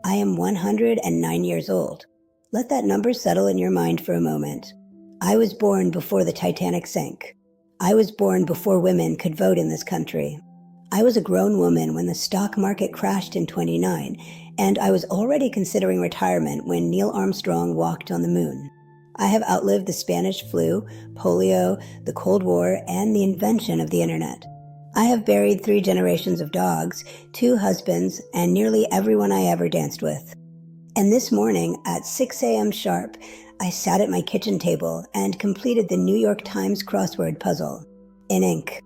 I am 109 years old. Let that number settle in your mind for a moment. I was born before the Titanic sank. I was born before women could vote in this country. I was a grown woman when the stock market crashed in 29, and I was already considering retirement when Neil Armstrong walked on the moon. I have outlived the Spanish flu, polio, the Cold War, and the invention of the internet. I have buried 3 generations of dogs, 2 husbands, and nearly everyone I ever danced with. And this morning, at 6 a.m. sharp, I sat at my kitchen table and completed the New York Times crossword puzzle in ink.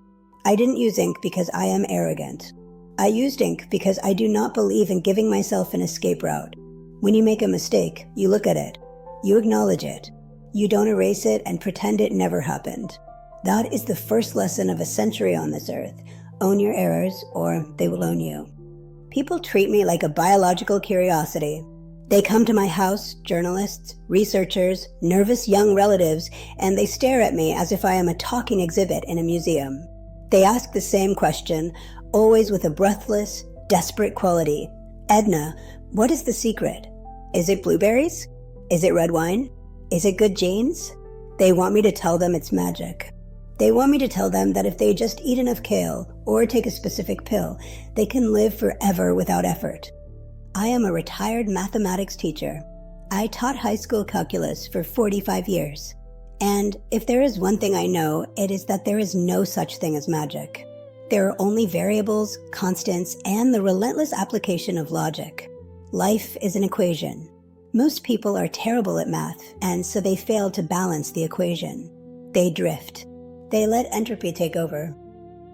I didn't use ink because I am arrogant. I used ink because I do not believe in giving myself an escape route. When you make a mistake, you look at it. You acknowledge it. You don't erase it and pretend it never happened. That is the first lesson of a century on this earth. Own your errors, or they will own you. People treat me like a biological curiosity. They come to my house, journalists, researchers, nervous young relatives, and they stare at me as if I am a talking exhibit in a museum. They ask the same question, always with a breathless, desperate quality. Edna, what is the secret? Is it blueberries? Is it red wine? Is it good genes? They want me to tell them it's magic. They want me to tell them that if they just eat enough kale or take a specific pill, they can live forever without effort. I am a retired mathematics teacher. I taught high school calculus for 45 years. And if there is one thing I know, it is that there is no such thing as magic. There are only variables, constants, and the relentless application of logic. Life is an equation. Most people are terrible at math, and so they fail to balance the equation. They drift. They let entropy take over.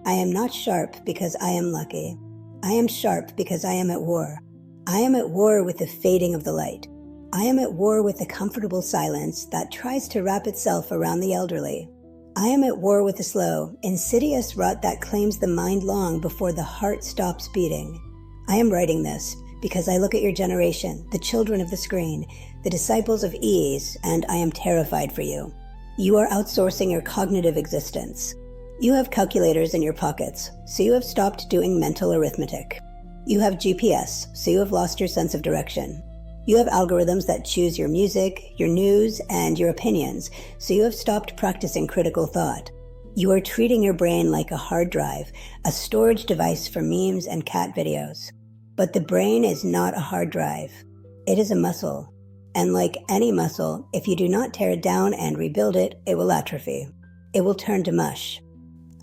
I am not sharp because I am lucky. I am sharp because I am at war. I am at war with the fading of the light. I am at war with the comfortable silence that tries to wrap itself around the elderly. I am at war with the slow, insidious rut that claims the mind long before the heart stops beating. I am writing this because I look at your generation, the children of the screen, the disciples of ease, and I am terrified for you. You are outsourcing your cognitive existence. You have calculators in your pockets, so you have stopped doing mental arithmetic. You have GPS, so you have lost your sense of direction. You have algorithms that choose your music, your news, and your opinions, so you have stopped practicing critical thought. You are treating your brain like a hard drive, a storage device for memes and cat videos. But the brain is not a hard drive. It is a muscle. And like any muscle, if you do not tear it down and rebuild it, it will atrophy. It will turn to mush.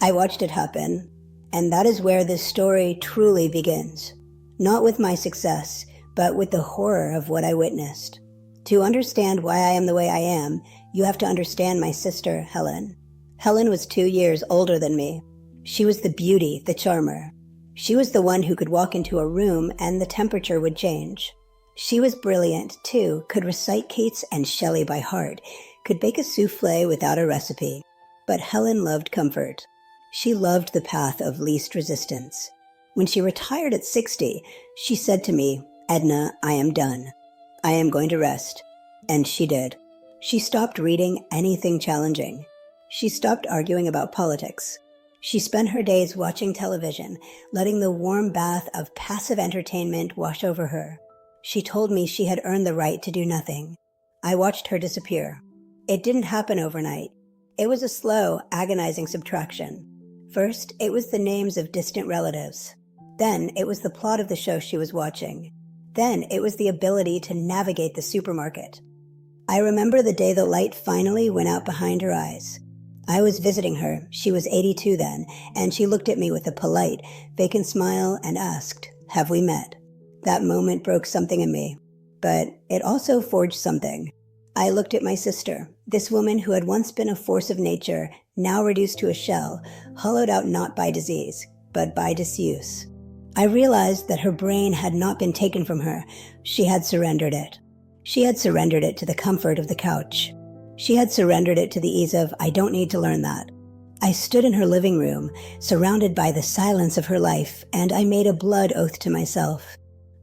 I watched it happen, and that is where this story truly begins. Not with my success, but with the horror of what I witnessed. To understand why I am the way I am, you have to understand my sister, Helen. Helen was 2 years older than me. She was the beauty, the charmer. She was the one who could walk into a room and the temperature would change. She was brilliant, too, could recite Keats and Shelley by heart, could bake a souffle without a recipe. But Helen loved comfort. She loved the path of least resistance. When she retired at 60, she said to me, Edna, I am done. I am going to rest. And she did. She stopped reading anything challenging. She stopped arguing about politics. She spent her days watching television, letting the warm bath of passive entertainment wash over her. She told me she had earned the right to do nothing. I watched her disappear. It didn't happen overnight. It was a slow, agonizing subtraction. First, it was the names of distant relatives. Then, it was the plot of the show she was watching. Then, it was the ability to navigate the supermarket. I remember the day the light finally went out behind her eyes. I was visiting her, she was 82 then, and she looked at me with a polite, vacant smile and asked, "Have we met?" That moment broke something in me, but it also forged something. I looked at my sister, this woman who had once been a force of nature, now reduced to a shell, hollowed out not by disease, but by disuse. I realized that her brain had not been taken from her, she had surrendered it. She had surrendered it to the comfort of the couch. She had surrendered it to the ease of, I don't need to learn that. I stood in her living room, surrounded by the silence of her life, and I made a blood oath to myself.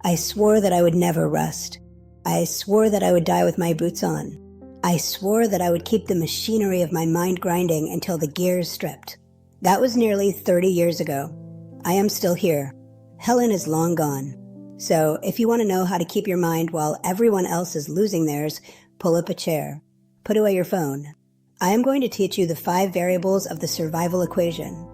I swore that I would never rest. I swore that I would die with my boots on. I swore that I would keep the machinery of my mind grinding until the gears stripped. That was nearly 30 years ago. I am still here. Helen is long gone. So if you want to know how to keep your mind while everyone else is losing theirs, pull up a chair. Put away your phone. I am going to teach you the 5 variables of the survival equation.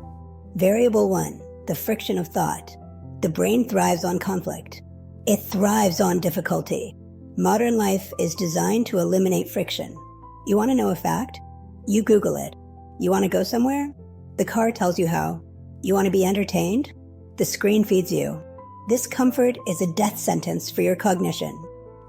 Variable 1, the friction of thought. The brain thrives on conflict. It thrives on difficulty. Modern life is designed to eliminate friction. You want to know a fact? You Google it. You want to go somewhere? The car tells you how. You want to be entertained? The screen feeds you. This comfort is a death sentence for your cognition.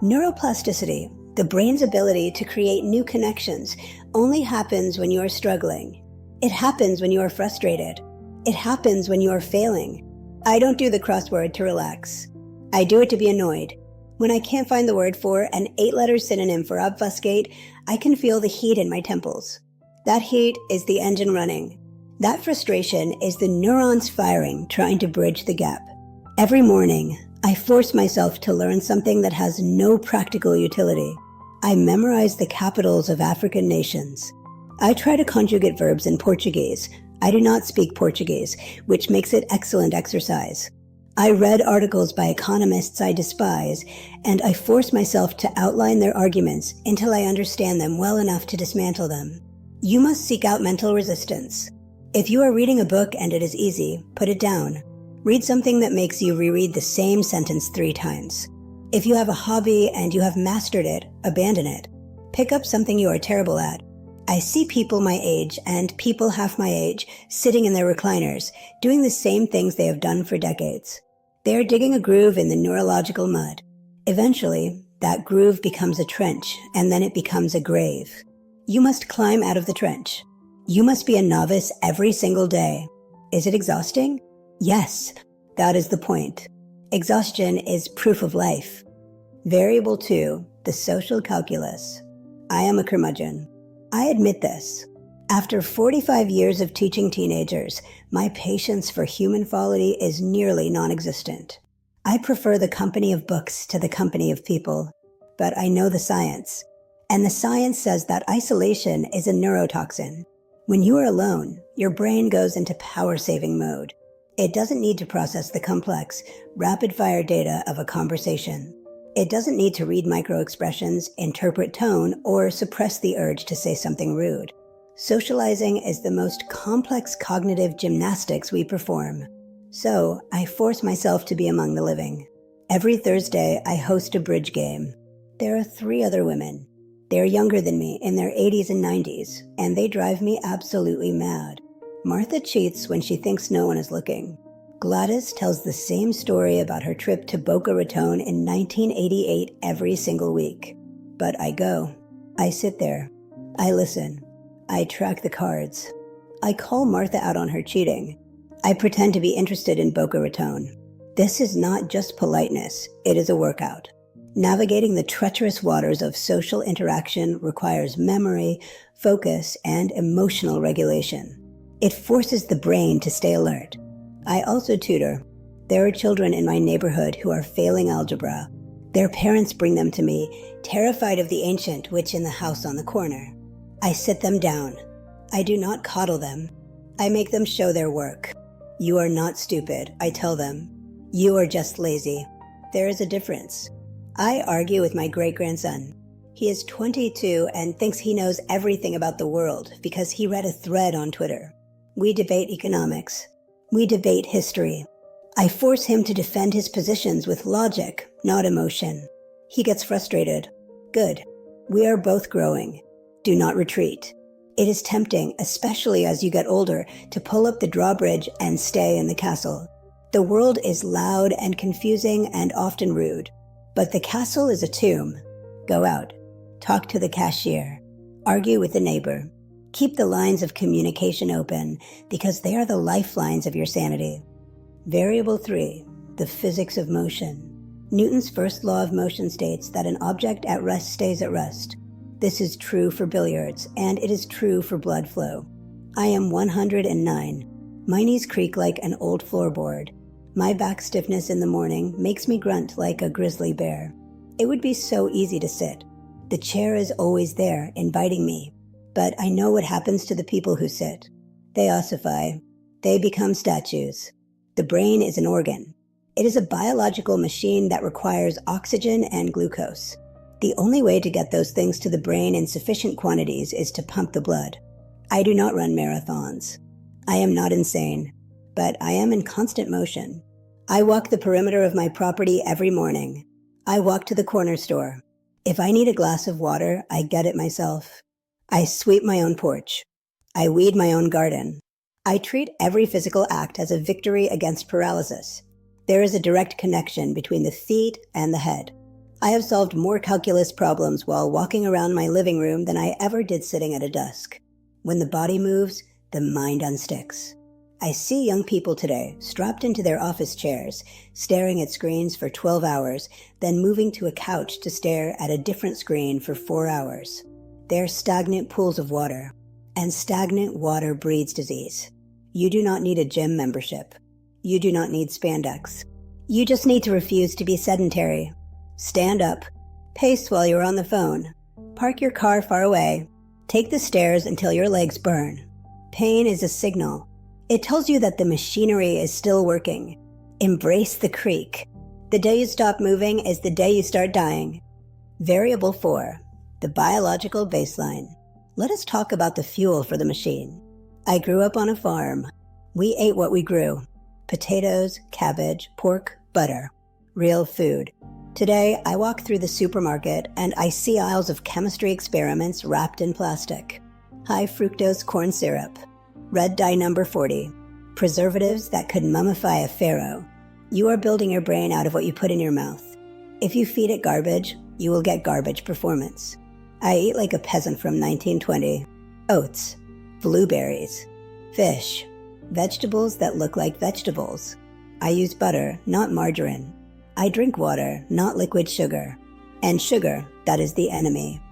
Neuroplasticity, the brain's ability to create new connections, only happens when you are struggling. It happens when you are frustrated. It happens when you are failing. I don't do the crossword to relax. I do it to be annoyed. When I can't find the word for an 8-letter synonym for obfuscate, I can feel the heat in my temples. That heat is the engine running. That frustration is the neurons firing, trying to bridge the gap. Every morning, I force myself to learn something that has no practical utility. I memorize the capitals of African nations. I try to conjugate verbs in Portuguese. I do not speak Portuguese, which makes it excellent exercise. I read articles by economists I despise, and I force myself to outline their arguments until I understand them well enough to dismantle them. You must seek out mental resistance. If you are reading a book and it is easy, put it down. Read something that makes you reread the same sentence 3 times. If you have a hobby and you have mastered it, abandon it. Pick up something you are terrible at. I see people my age and people half my age sitting in their recliners, doing the same things they have done for decades. They are digging a groove in the neurological mud. Eventually, that groove becomes a trench, and then it becomes a grave. You must climb out of the trench. You must be a novice every single day. Is it exhausting? Yes, that is the point. Exhaustion is proof of life. Variable 2, the social calculus. I am a curmudgeon. I admit this. After 45 years of teaching teenagers, my patience for human folly is nearly non-existent. I prefer the company of books to the company of people, but I know the science. And the science says that isolation is a neurotoxin. When you are alone, your brain goes into power-saving mode. It doesn't need to process the complex, rapid-fire data of a conversation. It doesn't need to read micro-expressions, interpret tone, or suppress the urge to say something rude. Socializing is the most complex cognitive gymnastics we perform. So, I force myself to be among the living. Every Thursday, I host a bridge game. There are 3 other women. They are younger than me, in their 80s and 90s, and they drive me absolutely mad. Martha cheats when she thinks no one is looking. Gladys tells the same story about her trip to Boca Raton in 1988 every single week. But I go. I sit there. I listen. I track the cards. I call Martha out on her cheating. I pretend to be interested in Boca Raton. This is not just politeness, it is a workout. Navigating the treacherous waters of social interaction requires memory, focus, and emotional regulation. It forces the brain to stay alert. I also tutor. There are children in my neighborhood who are failing algebra. Their parents bring them to me, terrified of the ancient witch in the house on the corner. I sit them down. I do not coddle them. I make them show their work. You are not stupid, I tell them. You are just lazy. There is a difference. I argue with my great-grandson. He is 22 and thinks he knows everything about the world because he read a thread on Twitter. We debate economics. We debate history. I force him to defend his positions with logic, not emotion. He gets frustrated. Good. We are both growing. Do not retreat. It is tempting, especially as you get older, to pull up the drawbridge and stay in the castle. The world is loud and confusing and often rude. But the castle is a tomb. Go out. Talk to the cashier. Argue with the neighbor. Keep the lines of communication open because they are the lifelines of your sanity. Variable 3, the physics of motion. Newton's first law of motion states that an object at rest stays at rest. This is true for billiards, and it is true for blood flow. I am 109. My knees creak like an old floorboard. My back stiffness in the morning makes me grunt like a grizzly bear. It would be so easy to sit. The chair is always there, inviting me. But I know what happens to the people who sit. They ossify. They become statues. The brain is an organ. It is a biological machine that requires oxygen and glucose. The only way to get those things to the brain in sufficient quantities is to pump the blood. I do not run marathons. I am not insane, but I am in constant motion. I walk the perimeter of my property every morning. I walk to the corner store. If I need a glass of water, I get it myself. I sweep my own porch. I weed my own garden. I treat every physical act as a victory against paralysis. There is a direct connection between the feet and the head. I have solved more calculus problems while walking around my living room than I ever did sitting at a desk. When the body moves, the mind unsticks. I see young people today strapped into their office chairs, staring at screens for 12 hours, then moving to a couch to stare at a different screen for 4 hours. They're stagnant pools of water, and stagnant water breeds disease. You do not need a gym membership. You do not need spandex. You just need to refuse to be sedentary. Stand up, pace while you're on the phone, park your car far away, take the stairs until your legs burn. Pain is a signal. It tells you that the machinery is still working. Embrace the creak. The day you stop moving is the day you start dying. Variable 4, the biological baseline. Let us talk about the fuel for the machine. I grew up on a farm. We ate what we grew. Potatoes, cabbage, pork, butter. Real food. Today, I walk through the supermarket and I see aisles of chemistry experiments wrapped in plastic. High fructose corn syrup. Red dye number 40. Preservatives that could mummify a pharaoh. You are building your brain out of what you put in your mouth. If you feed it garbage, you will get garbage performance. I eat like a peasant from 1920. Oats, blueberries, fish, vegetables that look like vegetables. I use butter, not margarine. I drink water, not liquid sugar. And sugar, that is the enemy.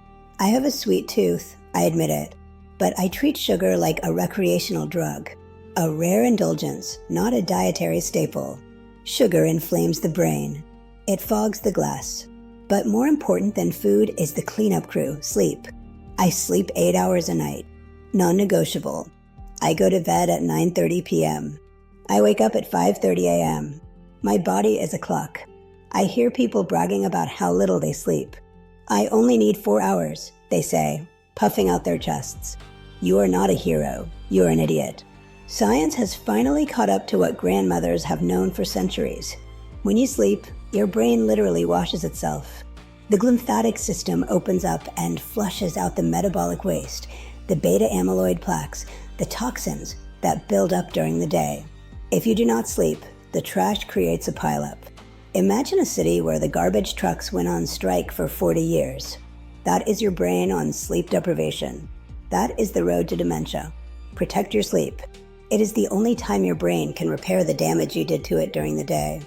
I have a sweet tooth, I admit it. But I treat sugar like a recreational drug, a rare indulgence, not a dietary staple. Sugar inflames the brain. It fogs the glass. But more important than food is the cleanup crew, sleep. I sleep 8 hours a night. Non-negotiable. I go to bed at 9:30 p.m. I wake up at 5:30 a.m. My body is a clock. I hear people bragging about how little they sleep. I only need 4 hours, they say, puffing out their chests. You are not a hero. You're an idiot. Science has finally caught up to what grandmothers have known for centuries. When you sleep, your brain literally washes itself. The glymphatic system opens up and flushes out the metabolic waste, the beta amyloid plaques, the toxins that build up during the day. If you do not sleep, the trash creates a pileup. Imagine a city where the garbage trucks went on strike for 40 years. That is your brain on sleep deprivation. That is the road to dementia. Protect your sleep. It is the only time your brain can repair the damage you did to it during the day.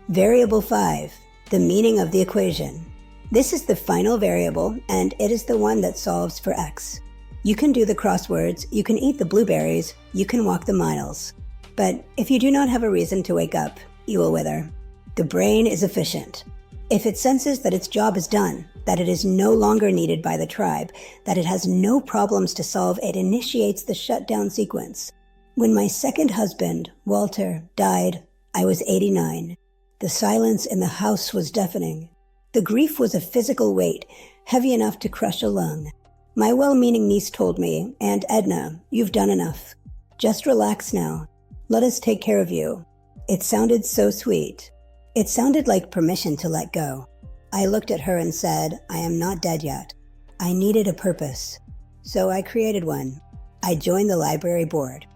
Variable 5, the meaning of the equation. This is the final variable, and it is the one that solves for x. You can do the crosswords, you can eat the blueberries, you can walk the miles. But if you do not have a reason to wake up, you will wither. The brain is efficient. If it senses that its job is done, that it is no longer needed by the tribe, that it has no problems to solve, it initiates the shutdown sequence. When my second husband, Walter, died, I was 89. The silence in the house was deafening. The grief was a physical weight, heavy enough to crush a lung. My well-meaning niece told me, "Aunt Edna, you've done enough. Just relax now. Let us take care of you." It sounded so sweet. It sounded like permission to let go. I looked at her and said, I am not dead yet. I needed a purpose. So I created one. I joined the library board.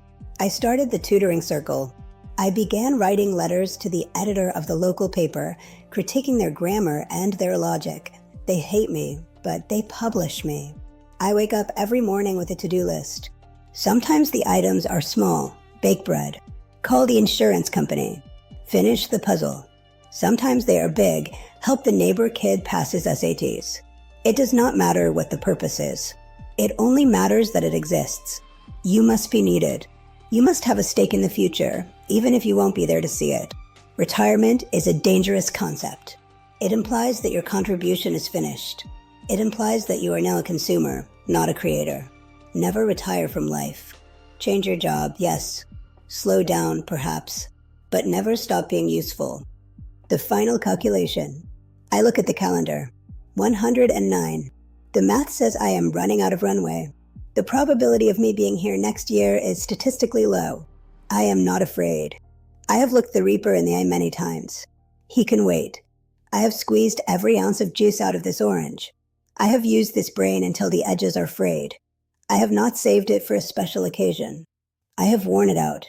I started the tutoring circle. I began writing letters to the editor of the local paper, critiquing their grammar and their logic. They hate me, but they publish me. I wake up every morning with a to-do list. Sometimes the items are small, bake bread, call the insurance company, finish the puzzle. Sometimes they are big, help the neighbor kid pass his SATs. It does not matter what the purpose is. It only matters that it exists. You must be needed. You must have a stake in the future, even if you won't be there to see it. Retirement is a dangerous concept. It implies that your contribution is finished. It implies that you are now a consumer, not a creator. Never retire from life. Change your job, yes. Slow down, perhaps. But never stop being useful. The final calculation. I look at the calendar. 109. The math says I am running out of runway. The probability of me being here next year is statistically low. I am not afraid. I have looked the Reaper in the eye many times. He can wait. I have squeezed every ounce of juice out of this orange. I have used this brain until the edges are frayed. I have not saved it for a special occasion. I have worn it out.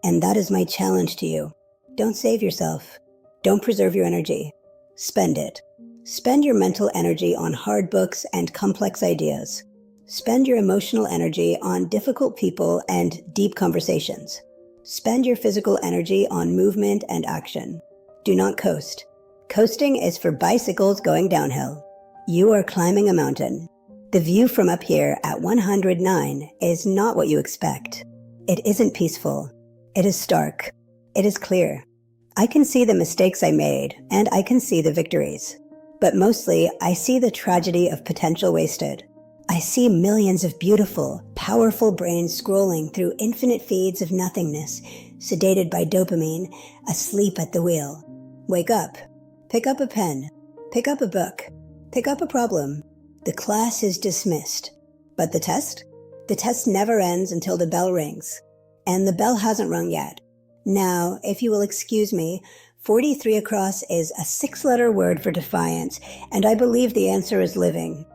And that is my challenge to you. Don't save yourself. Don't preserve your energy. Spend it. Spend your mental energy on hard books and complex ideas. Spend your emotional energy on difficult people and deep conversations. Spend your physical energy on movement and action. Do not coast. Coasting is for bicycles going downhill. You are climbing a mountain. The view from up here at 109 is not what you expect. It isn't peaceful. It is stark. It is clear. I can see the mistakes I made, and I can see the victories. But mostly, I see the tragedy of potential wasted. I see millions of beautiful, powerful brains scrolling through infinite feeds of nothingness, sedated by dopamine, asleep at the wheel. Wake up. Pick up a pen. Pick up a book. Pick up a problem. The class is dismissed. But the test? The test never ends until the bell rings. And the bell hasn't rung yet. Now, if you will excuse me, 43 across is a 6-letter word for defiance, and I believe the answer is living.